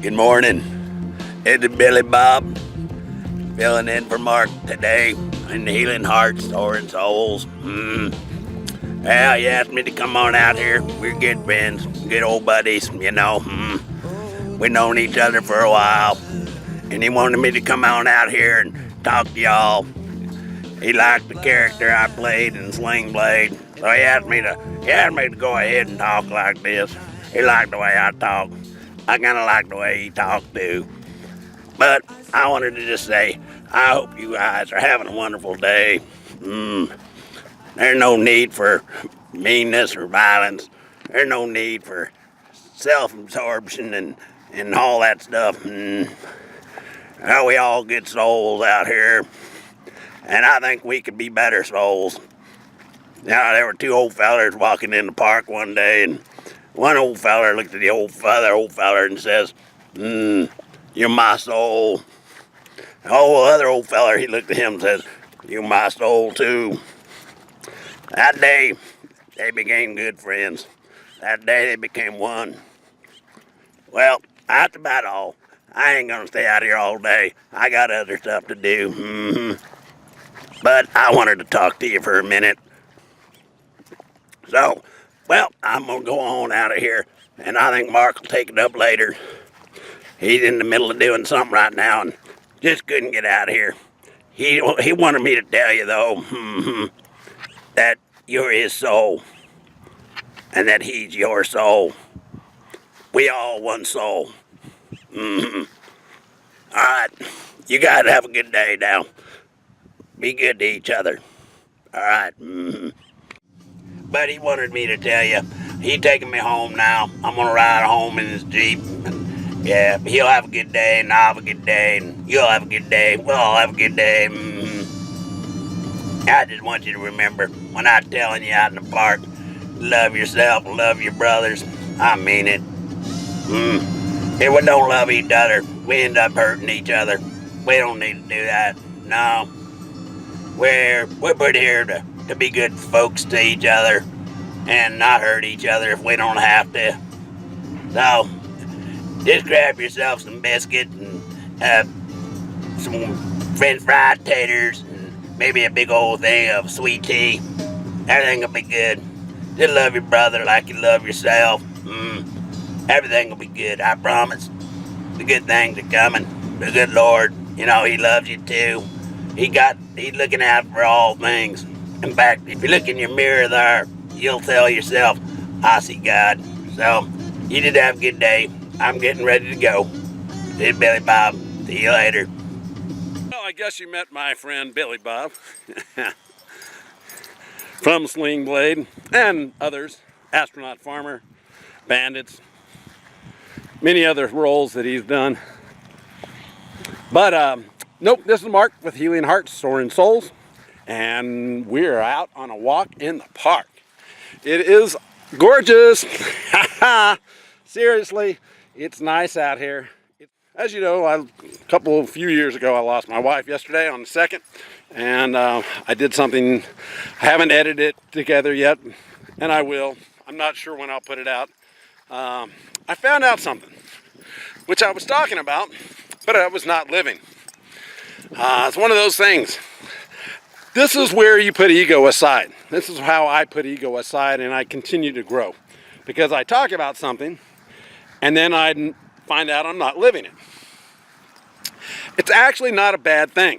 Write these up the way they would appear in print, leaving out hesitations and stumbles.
Good morning. It's Billy Bob filling in for Mark today in the Healing Hearts, Soaring Souls. Well, he asked me to come on out here. We're good friends, good old buddies, you know. We've known each other for a while. And he wanted me to come on out here and talk to y'all. He liked the character I played in Sling Blade. So he asked me to go ahead and talk like this. He liked the way I talk. I kind of like the way he talked too. But I wanted to just say, I hope you guys are having a wonderful day. There's no need for meanness or violence. There's no need for self-absorption and all that stuff. Well, we all good souls out here. And I think we could be better souls. Now, there were two old fellers walking in the park one day, and one old feller looked at the other old feller and says, "You're my soul." The other old feller, he looked at him and says, "You're my soul too." That day, they became good friends. That day, they became one. Well, that's about all. I ain't gonna stay out here all day. I got other stuff to do. But I wanted to talk to you for a minute. So, well, I'm going to go on out of here, and I think Mark will take it up later. He's in the middle of doing something right now and just couldn't get out of here. He wanted me to tell you, though, that you're his soul, and that he's your soul. We all one soul. All right, you guys have a good day now. Be good to each other. All right. But he wanted me to tell you, he's taking me home now. I'm going to ride home in his Jeep. And yeah, he'll have a good day, and I'll have a good day, and you'll have a good day. We'll all have a good day. I just want you to remember, when I'm telling you out in the park, love yourself, love your brothers. I mean it. If we don't love each other, we end up hurting each other. We don't need to do that. No. We're put here to be good folks to each other and not hurt each other if we don't have to. So, just grab yourself some biscuits and some french fried taters and maybe a big old thing of sweet tea. Everything will be good. Just love your brother like you love yourself. Everything will be good, I promise. The good things are coming. The good Lord, you know, He loves you too. He's looking out for all things. In fact, if you look in your mirror there, you'll tell yourself, I see God. So, you did have a good day. I'm getting ready to go. This is Billy Bob. See you later. Well, I guess you met my friend Billy Bob from Sling Blade and others, Astronaut Farmer, Bandits, many other roles that he's done. But, nope, this is Mark with Healing Hearts, Soaring Souls, and we're out on a walk in the park. It is gorgeous. Seriously, it's nice out here. As you know, a few years ago, I lost my wife yesterday on the 2nd, and I did something. I haven't edited it together yet, and I will. I'm not sure when I'll put it out. I found out something, which I was talking about, but I was not living. It's one of those things. This is where you put ego aside. This is how I put ego aside, and I continue to grow. Because I talk about something, and then I find out I'm not living it. It's actually not a bad thing.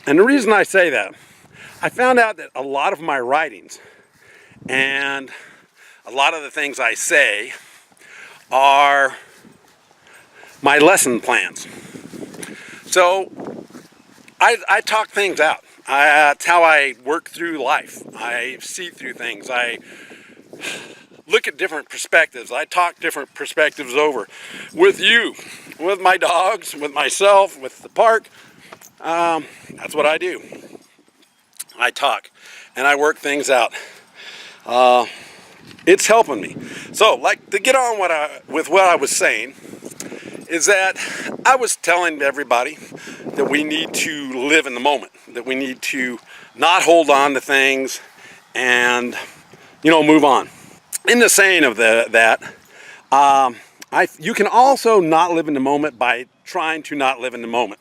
And the reason I say that, I found out that a lot of my writings and a lot of the things I say are my lesson plans. So I talk things out. That's how I work through life. I see through things. I look at different perspectives. I talk different perspectives over with you, with my dogs, with myself, with the park. That's what I do. I talk and I work things out. It's helping me. So, like, to get on with what I was saying, is that I was telling everybody that we need to live in the moment, that we need to not hold on to things and, move on. In the saying of that, You can also not live in the moment by trying to not live in the moment.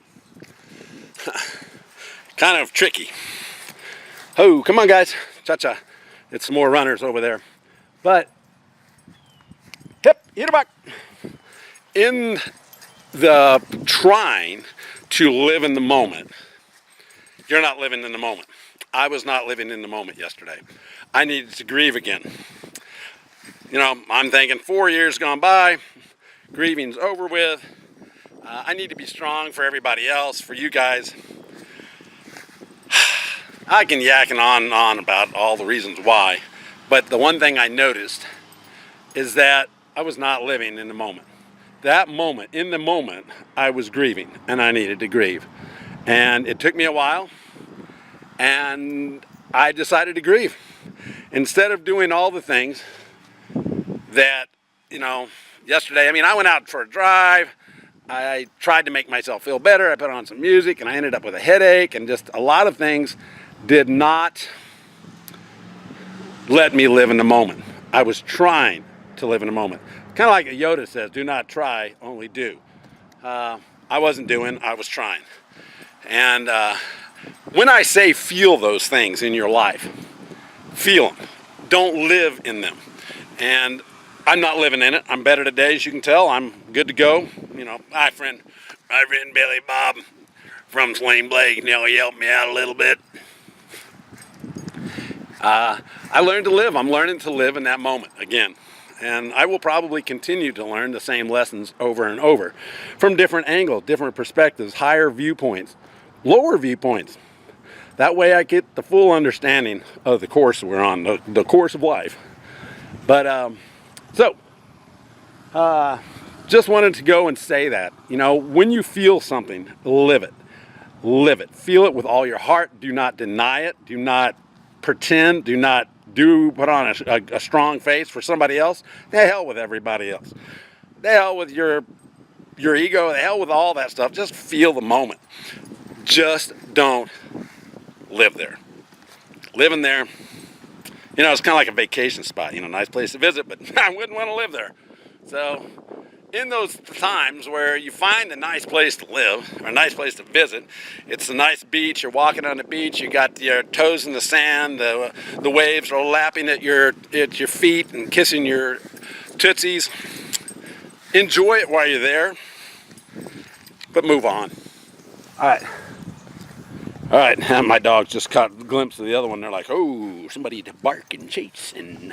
Kind of tricky. Oh, come on guys, cha-cha. It's some more runners over there. But, hip, eat a buck. In the trying to live in the moment, you're not living in the moment. I was not living in the moment yesterday. I needed to grieve again. You know, I'm thinking 4 years gone by, grieving's over with. I need to be strong for everybody else, for you guys. I can yakking on and on about all the reasons why, but the one thing I noticed is that I was not living in the moment. That moment, in the moment, I was grieving, and I needed to grieve. And it took me a while, and I decided to grieve. Instead of doing all the things that, you know, yesterday, I mean, I went out for a drive, I tried to make myself feel better, I put on some music, and I ended up with a headache, and just a lot of things did not let me live in the moment. I was trying to live in the moment. Kind of like Yoda says, do not try, only do. I wasn't doing, I was trying. And when I say feel those things in your life, feel them. Don't live in them. And I'm not living in it. I'm better today, as you can tell. I'm good to go. You know, my friend Billy Bob from Sling Blade, you know, he helped me out a little bit. I learned to live. I'm learning to live in that moment again. And I will probably continue to learn the same lessons over and over from different angles, different perspectives, higher viewpoints, lower viewpoints. That way I get the full understanding of the course we're on, the course of life. But, just wanted to go and say that, you know, when you feel something, live it. Live it. Feel it with all your heart. Do not deny it. Do not pretend. Do not put on a strong face for somebody else. The hell with everybody else. The hell with your ego. The hell with all that stuff. Just feel the moment. Just don't live there. Living there, you know, it's kind of like a vacation spot. You know, nice place to visit, but I wouldn't want to live there. So in those times where you find a nice place to live, or a nice place to visit, it's a nice beach, you're walking on the beach, you got your toes in the sand, the waves are lapping at your feet and kissing your tootsies. Enjoy it while you're there, but move on. All right, and my dogs just caught a glimpse of the other one. They're like, oh, somebody to bark and chase and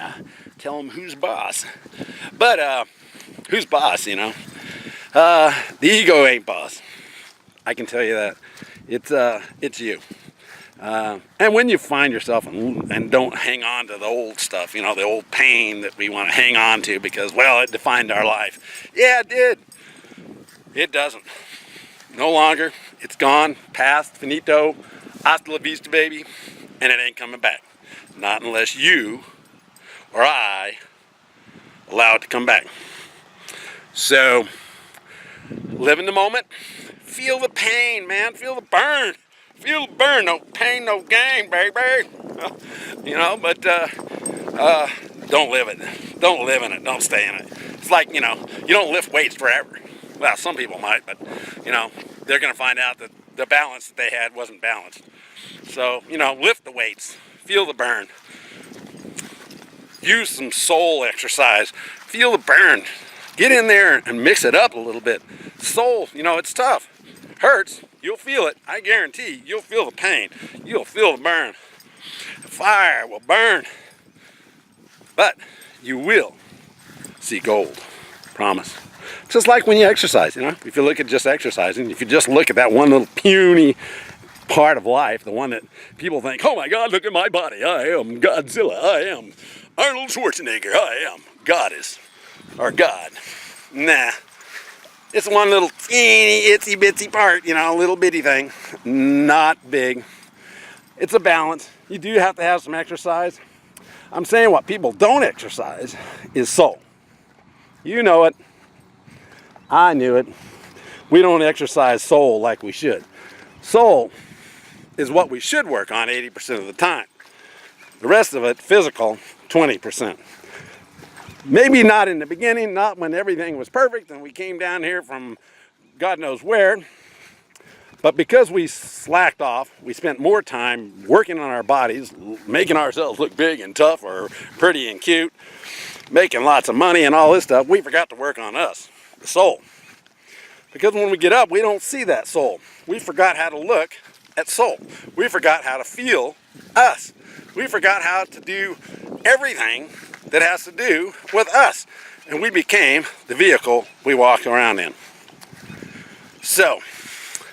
tell them who's boss. But who's boss, you know? The ego ain't boss. I can tell you that. It's you. And when you find yourself and don't hang on to the old stuff, you know, the old pain that we want to hang on to because, well, it defined our life. Yeah, it did. It doesn't. No longer. It's gone, past, finito, hasta la vista, baby, and it ain't coming back. Not unless you or I allow it to come back. So, live in the moment. Feel the pain, man. Feel the burn. Feel the burn. No pain, no gain, baby. You know, but don't live it. Don't live in it. Don't stay in it. It's like, you know, you don't lift weights forever. Well, some people might, but, you know, they're going to find out that the balance that they had wasn't balanced. So, you know, lift the weights. Feel the burn. Use some soul exercise. Feel the burn. Get in there and mix it up a little bit. Soul, you know, it's tough. Hurts. You'll feel it. I guarantee you'll feel the pain. You'll feel the burn. The fire will burn. But you will see gold. Promise. Just like when you exercise, you know, if you look at just exercising, if you just look at that one little puny part of life, the one that people think, oh my God, look at my body. I am Godzilla. I am Arnold Schwarzenegger. I am Goddess or God. Nah. It's one little teeny itsy bitsy part, you know, little bitty thing. Not big. It's a balance. You do have to have some exercise. I'm saying what people don't exercise is soul. You know it. I knew it. We don't exercise soul like we should. Soul is what we should work on 80% of the time. The rest of it, physical, 20%. Maybe not in the beginning, not when everything was perfect and we came down here from God knows where. But because we slacked off, we spent more time working on our bodies, making ourselves look big and tough or pretty and cute, making lots of money and all this stuff, we forgot to work on us, the soul. Because when we get up, we don't see that soul. We forgot how to look at soul. We forgot how to feel us. We forgot how to do everything that has to do with us. And we became the vehicle we walk around in. So,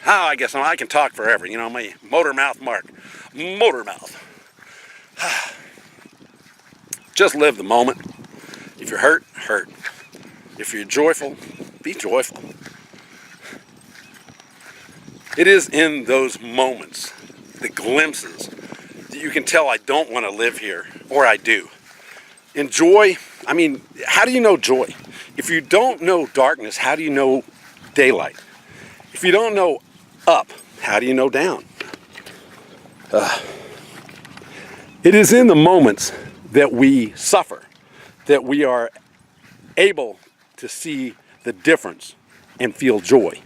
I guess I can talk forever. You know, my motor mouth Mark. Motor mouth. Just live the moment. If you're hurt, hurt. If you're joyful, be joyful. It is in those moments, the glimpses, that you can tell I don't want to live here, or I do. And joy, I mean, how do you know joy? If you don't know darkness, how do you know daylight? If you don't know up, how do you know down? It is in the moments that we suffer that we are able to see the difference and feel joy.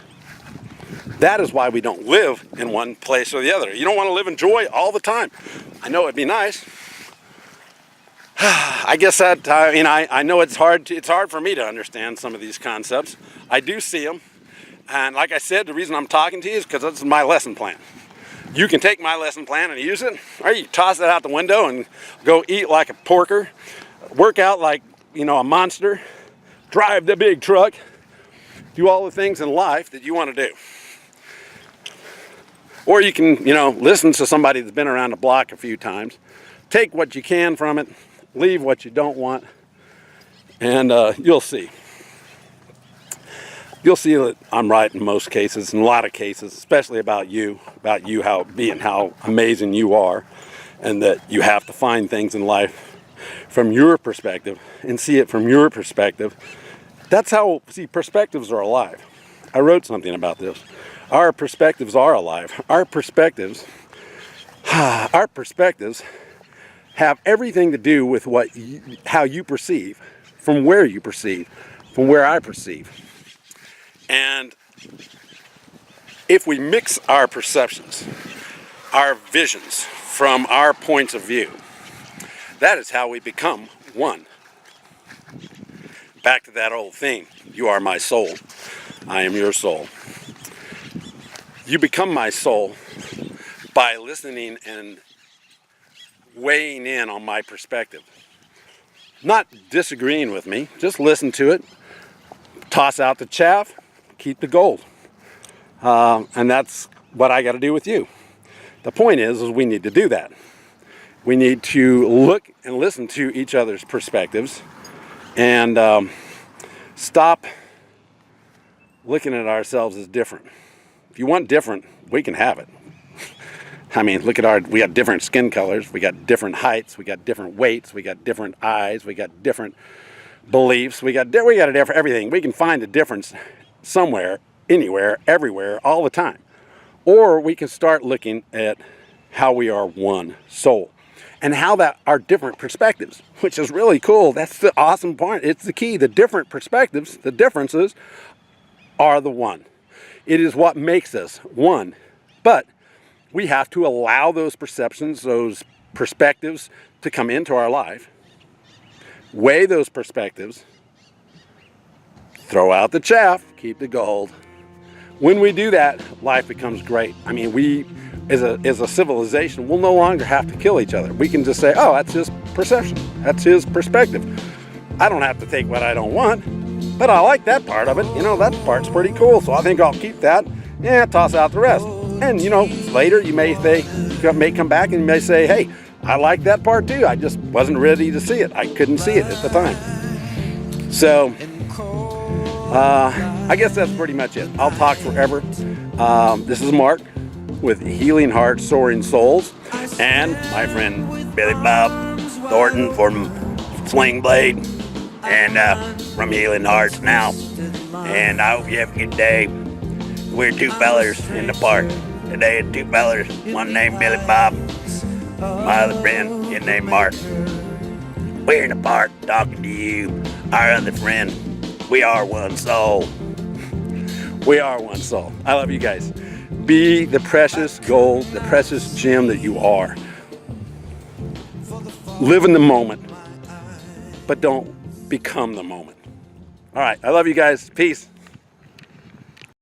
That is why we don't live in one place or the other. You don't want to live in joy all the time. I know it'd be nice. I guess that, I know it's hard for me to understand some of these concepts. I do see them. And like I said, the reason I'm talking to you is because this is my lesson plan. You can take my lesson plan and use it, or you toss it out the window and go eat like a porker, work out like, a monster, drive the big truck, do all the things in life that you want to do. Or you can, listen to somebody that's been around the block a few times, take what you can from it, leave what you don't want, and you'll see. You'll see that I'm right in most cases, in a lot of cases, especially about you how amazing you are, and that you have to find things in life from your perspective and see it from your perspective. That's how, perspectives are alive. I wrote something about this. Our perspectives are alive. Our perspectives have everything to do with how you perceive, from where you perceive, from where I perceive. And if we mix our perceptions, our visions from our points of view, that is how we become one. Back to that old theme, you are my soul, I am your soul. You become my soul by listening and weighing in on my perspective. Not disagreeing with me, just listen to it, toss out the chaff, keep the gold. And that's what I got to do with you. The point is we need to do that. We need to look and listen to each other's perspectives and stop looking at ourselves as different. If you want different, we can have it. Look at we got different skin colors, we got different heights, we got different weights, we got different eyes, we got different beliefs, we got everything. We can find a difference somewhere, anywhere, everywhere, all the time. Or we can start looking at how we are one soul and how that are different perspectives, which is really cool. That's the awesome part. It's the key. The different perspectives, the differences are the one. It is what makes us one. But we have to allow those perceptions, those perspectives to come into our life, weigh those perspectives, throw out the chaff, keep the gold. When we do that, life becomes great. We, as a civilization, will no longer have to kill each other. We can just say, oh, that's his perception. That's his perspective. I don't have to take what I don't want, but I like that part of it. That part's pretty cool, so I think I'll keep that. Yeah, toss out the rest. And, later you may come back and you may say, hey, I like that part too. I just wasn't ready to see it. I couldn't see it at the time. So, I guess that's pretty much it. I'll talk forever. This is Mark with Healing Hearts, Soaring Souls, and my friend Billy Bob Thornton from Sling Blade and from Healing Hearts now. And I hope you have a good day. We're two fellers in the park. Today it's two fellers, one named Billy Bob, my other friend, his named Mark. We're in the park talking to you, our other friend. We are one soul. We are one soul. I love you guys. Be the precious gold, the precious gem that you are. Live in the moment, but don't become the moment. All right, I love you guys. Peace.